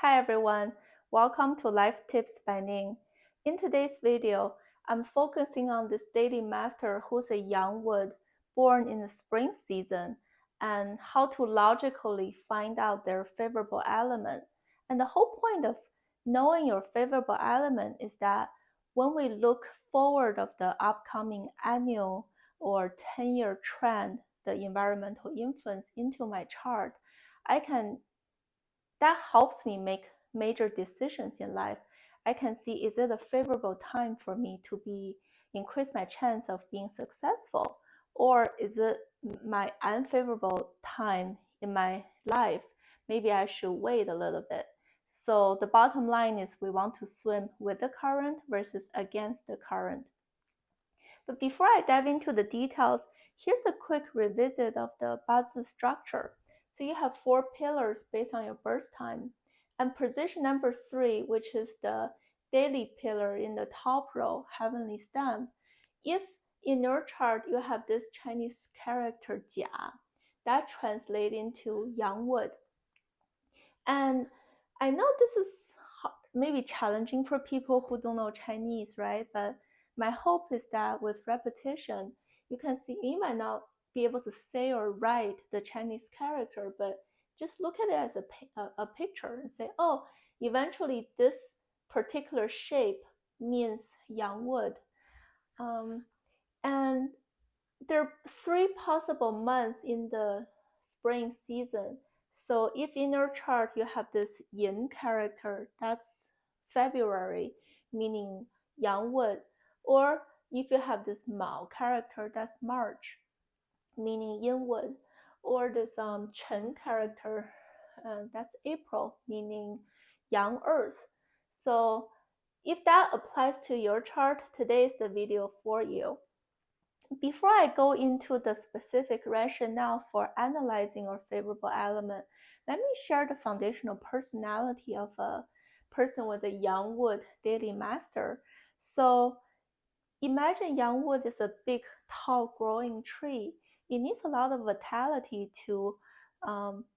Hi everyone, welcome to Life Tips by Ning. In today's video, I'm focusing on this daily master who's a young wood born in the spring season and how to logically find out their favorable element. And the whole point of knowing your favorable element is that when we look forward of the upcoming annual or 10-year trend, the environmental influence into my chart, that helps me make major decisions in life. I can see, is it a favorable time for me to increase my chance of being successful, or is it my unfavorable time in my life? Maybe I should wait a little bit. So the bottom line is we want to swim with the current versus against the current. But before I dive into the details, here's a quick revisit of the Bazi structure. So you have 4 pillars based on your birth time. And position number 3, which is the daily pillar in the top row, heavenly stamp. If in your chart you have this Chinese character Jia, that translates into young wood. And I know this is maybe challenging for people who don't know Chinese, right? But my hope is that with repetition, you can see you might not be able to say or write the Chinese character, but just look at it as a picture and say, oh, eventually this particular shape means young wood. And there are 3 possible months in the spring season. So if in your chart you have this yin character, that's February, meaning young wood. Or if you have this Mao character, that's March, meaning yin wood. Or this Chen character, that's April, meaning young earth. So if that applies to your chart, today is the video for you. Before I go into the specific rationale for analyzing your favorable element, let me share the foundational personality of a person with a young wood daily master. So imagine young wood is a big, tall, growing tree. It needs a lot of vitality to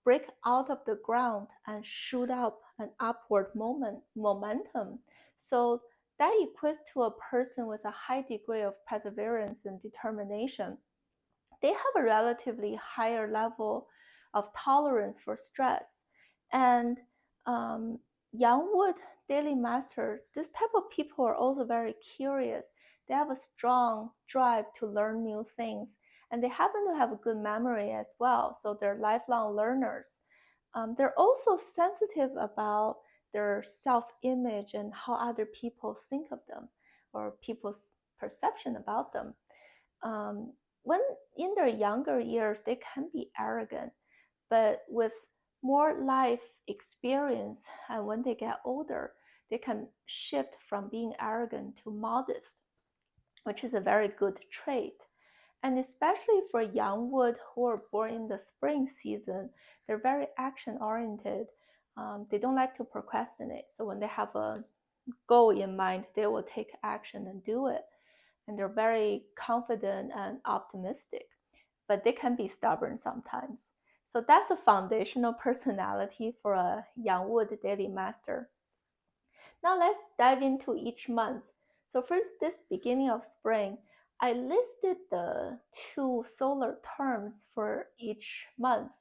break out of the ground and shoot up an upward momentum. So that equates to a person with a high degree of perseverance and determination. They have a relatively higher level of tolerance for stress. And young wood daily master, this type of people are also very curious. They have a strong drive to learn new things, and they happen to have a good memory as well. So they're lifelong learners. They're also sensitive about their self-image and how other people think of them or people's perception about them. When in their younger years, they can be arrogant, but with more life experience and when they get older, they can shift from being arrogant to modest, which is a very good trait. And especially for young wood who are born in the spring season, they're very action oriented. They don't like to procrastinate. So when they have a goal in mind, they will take action and do it. And they're very confident and optimistic, but they can be stubborn sometimes. So that's a foundational personality for a young wood daily master. Now let's dive into each month. So first, this beginning of spring, I listed the 2 solar terms for each month.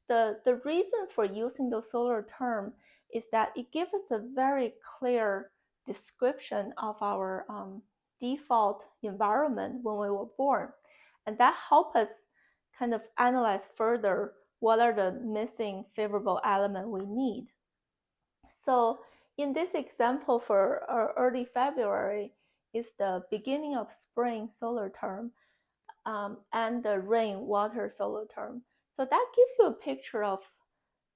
The reason for using the solar term is that it gives us a very clear description of our default environment when we were born. And that helps us kind of analyze further what are the missing favorable element we need. So in this example for early February is the beginning of spring solar term and the rain water solar term. So that gives you a picture of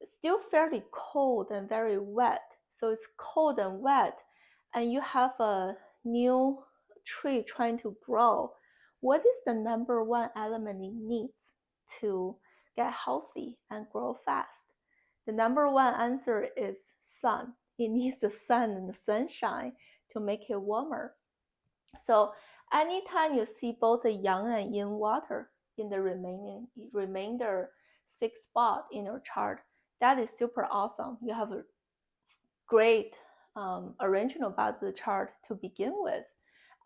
still fairly cold and very wet. So it's cold and wet, and you have a new tree trying to grow. What is the number 1 element it needs to get healthy and grow fast? The number 1 answer is sun. It needs the sun and the sunshine to make it warmer. So anytime you see both the yang and yin water in the remainder 6 spot in your chart, that is super awesome. You have a great original Bazi chart to begin with.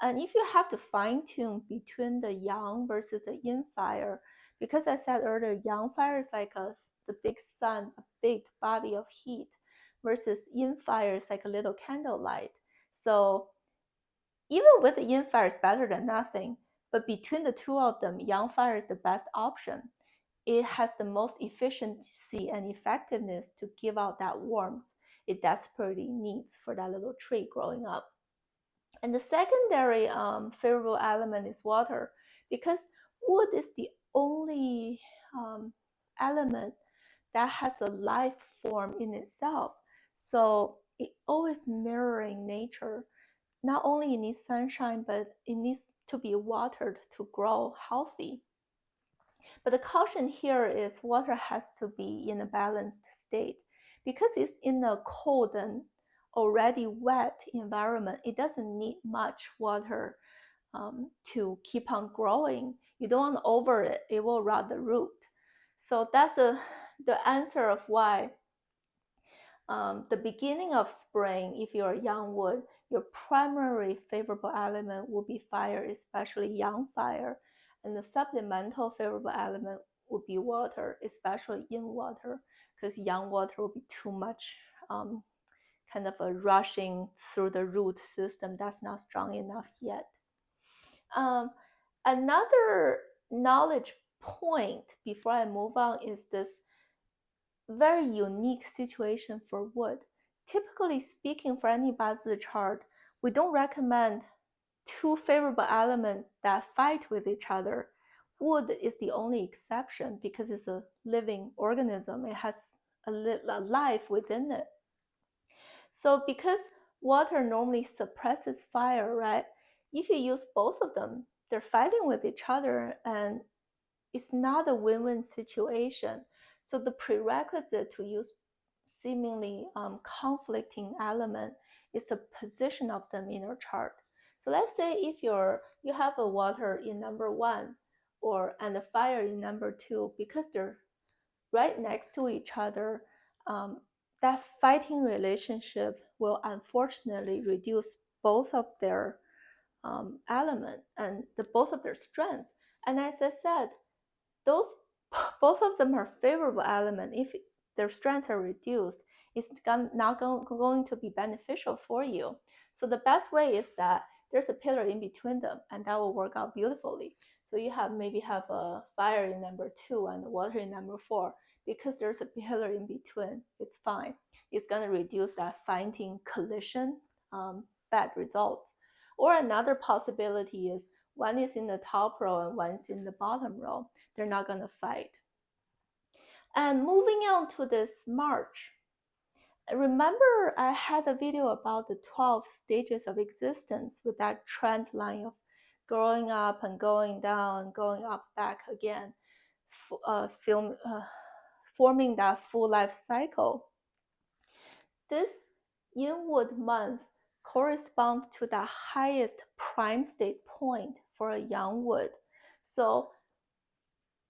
And if you have to fine tune between the yang versus the yin fire, because I said earlier, yang fire is like the big sun, a big body of heat, versus yin fire is like a little candlelight. So even with the yin fire is better than nothing, but between the two of them, yang fire is the best option. It has the most efficiency and effectiveness to give out that warmth it desperately needs for that little tree growing up. And the secondary favorable element is water, because wood is the only element that has a life form in itself. So it always mirroring nature. Not only it needs sunshine, but it needs to be watered to grow healthy. But the caution here is water has to be in a balanced state. Because it's in a cold and already wet environment, it doesn't need much water to keep on growing. You don't want over it, it will rot the root. So that's the answer of why the beginning of spring, if you're a young wood, your primary favorable element will be fire, especially yang fire. And the supplemental favorable element would be water, especially yin water, because yang water will be too much kind of a rushing through the root system that's not strong enough yet. Another knowledge point before I move on is this very unique situation for wood. Typically speaking, for any Bazi chart, we don't recommend two favorable elements that fight with each other. Wood is the only exception because it's a living organism. It has a life within it. So because water normally suppresses fire, right? If you use both of them, they're fighting with each other, and it's not a win-win situation. So the prerequisite to use seemingly conflicting element is the position of them in your chart. So let's say if you have a water in number 1 and a fire in number 2, because they're right next to each other, that fighting relationship will unfortunately reduce both of their element and both of their strength. And as I said, those both of them are favorable element. If their strengths are reduced, it's not going to be beneficial for you. So the best way is that there's a pillar in between them, and that will work out beautifully. So you maybe have a fire in number 2 and water in number 4. Because there's a pillar in between, it's fine. It's going to reduce that fighting collision bad results. Or another possibility is one is in the top row and one is in the bottom row. They're not going to fight. And moving on to this March, remember I had a video about the 12 stages of existence with that trend line of growing up and going down, going up, back again, forming that full life cycle. This Yin Wood month corresponds to the highest prime state point for a young wood. So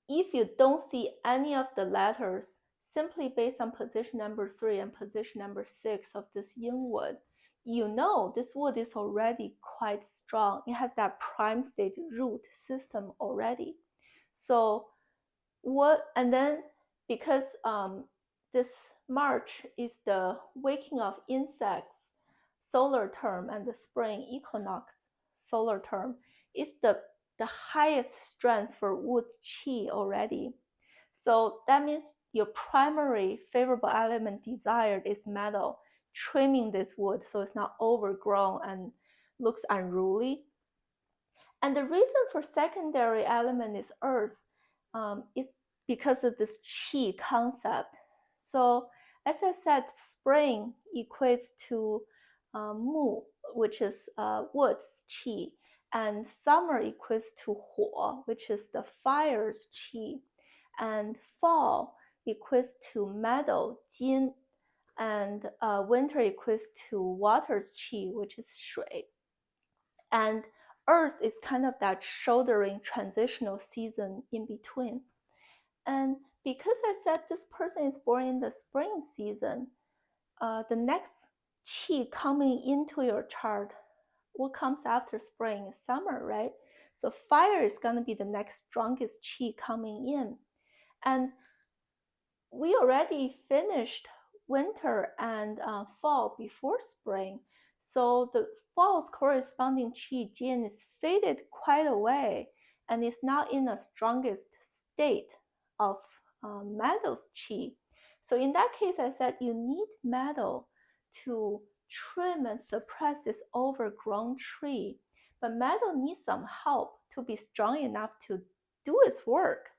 if you don't see any of the letters, simply based on position number 3 and position number 6 of this Yin Wood, you know this wood is already quite strong. It has that prime state root system already. So and then because this March is the waking of insects solar term and the spring equinox solar term, it's the highest strength for wood's qi already. So that means your primary favorable element desired is metal, trimming this wood so it's not overgrown and looks unruly. And the reason for secondary element is earth. Is because of this qi concept. So as I said, spring equates to mu, which is wood's qi, and summer equates to huo, which is the fire's qi, and fall equates to metal, jin, and winter equates to water's qi, which is shui. And earth is kind of that shouldering transitional season in between. And because I said this person is born in the spring season, the next qi coming into your chart, what comes after spring is summer, right? So fire is going to be the next strongest qi coming in. And we already finished winter and fall before spring. So the fall's corresponding qi, Jin, is faded quite away and is not in the strongest state of metal's qi. So in that case, I said you need metal to trim and suppress this overgrown tree. But metal needs some help to be strong enough to do its work.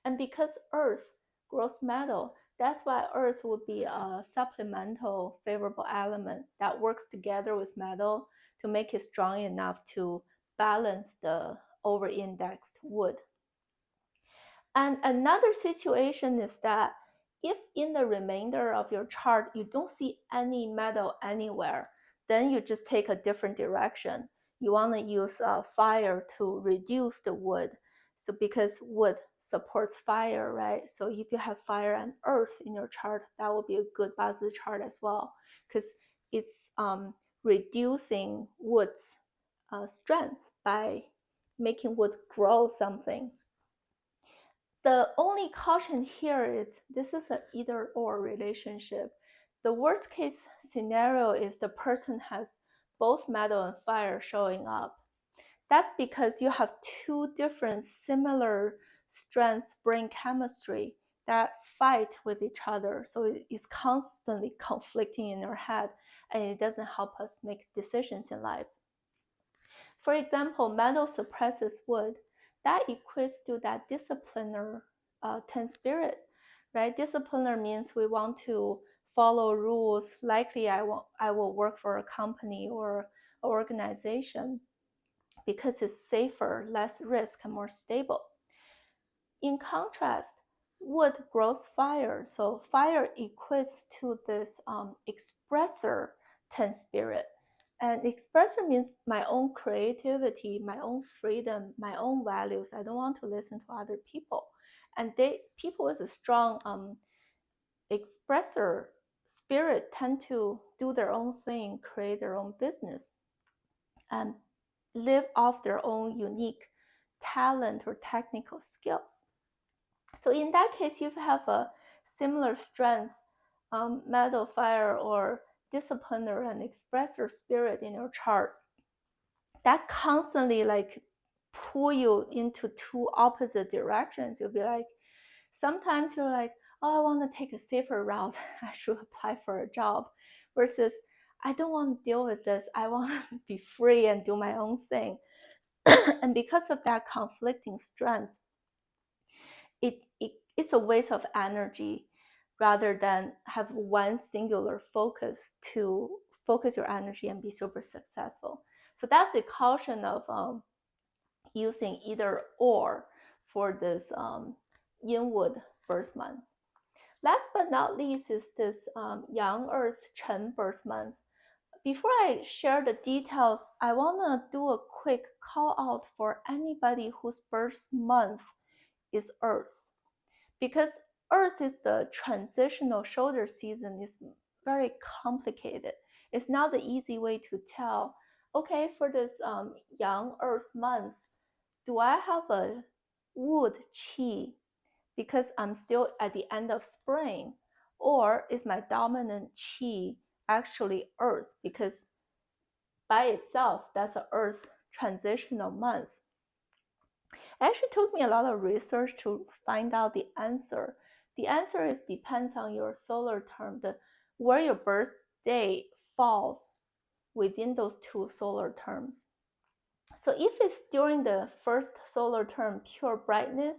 And because earth grows metal, that's why earth would be a supplemental favorable element that works together with metal to make it strong enough to balance the over-indexed wood. And another situation is that if in the remainder of your chart you don't see any metal anywhere, then you just take a different direction. You want to use fire to reduce the wood. So because wood supports fire, right? So if you have fire and earth in your chart, that will be a good Bazi chart as well, because it's reducing wood's strength by making wood grow something. The only caution here is this is an either or relationship. The worst case scenario is the person has both metal and fire showing up. That's because you have two different similar strength brain chemistry that fight with each other. So it's constantly conflicting in your head and it doesn't help us make decisions in life. For example, metal suppresses wood. That equates to that discipliner 10 spirit, right? Discipliner means we want to follow rules. Likely I will work for a company or an organization because it's safer, less risk, and more stable. In contrast, wood grows fire. So fire equates to this expressor 10 spirit. And expressor means my own creativity, my own freedom, my own values. I don't want to listen to other people. And people with a strong expressor spirit tend to do their own thing, create their own business, and live off their own unique talent or technical skills. So in that case, if you have a similar strength, metal, fire, or discipliner and expressor spirit in your chart, that constantly like pull you into two opposite directions. You'll be like, sometimes you're like, oh, I want to take a safer route. I should apply for a job. Versus, I don't want to deal with this. I want to be free and do my own thing. And because of that conflicting strength, it's a waste of energy rather than have one singular focus to focus your energy and be super successful. So that's the caution of using either or for this Yin Wood birth month. Last but not least is this Yang Earth Chen birth month. Before I share the details, I want to do a quick call out for anybody whose birth month is Earth. Because Earth is the transitional shoulder season is very complicated. It's not the easy way to tell, okay, for this Yang Earth month, do I have a wood qi because I'm still at the end of spring? Or is my dominant qi actually Earth because by itself, that's an Earth transitional month? It actually took me a lot of research to find out the answer. The answer is depends on your solar term, where your birthday falls within those two solar terms. So if it's during the first solar term, pure brightness,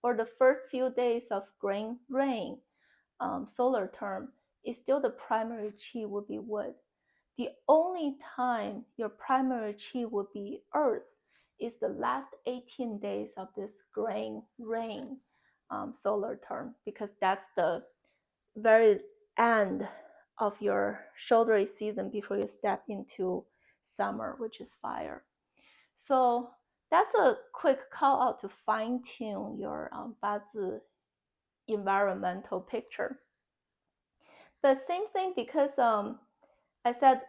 or the first few days of green rain, solar term, is still the primary qi would be wood. The only time your primary qi would be earth is the last 18 days of this green rain solar term, because that's the very end of your shouldery season before you step into summer, which is fire. So that's a quick call out to fine tune your Bazi environmental picture. But same thing, because I said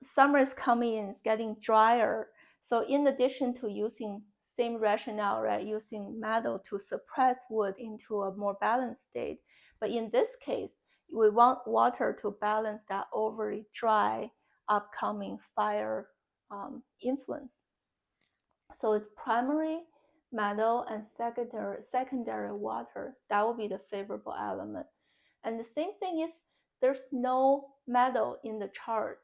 summer is coming in, it's getting drier. So in addition to using same rationale, right, using metal to suppress wood into a more balanced state, but in this case, we want water to balance that overly dry upcoming fire influence. So it's primary metal and secondary water. That will be the favorable element. And the same thing if there's no metal in the chart,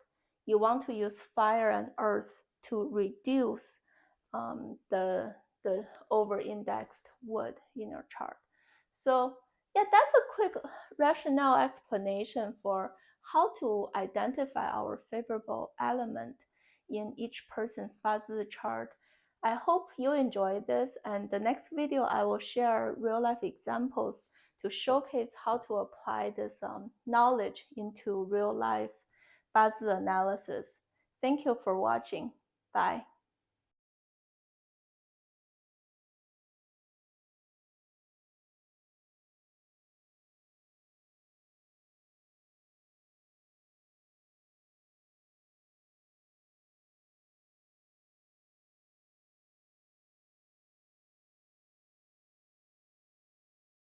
you want to use fire and earth to reduce the over-indexed wood in your chart. So yeah, that's a quick rationale explanation for how to identify our favorable element in each person's Bazi chart. I hope you enjoyed this, and the next video I will share real-life examples to showcase how to apply this knowledge into real-life Bazi analysis. Thank you for watching. Bye.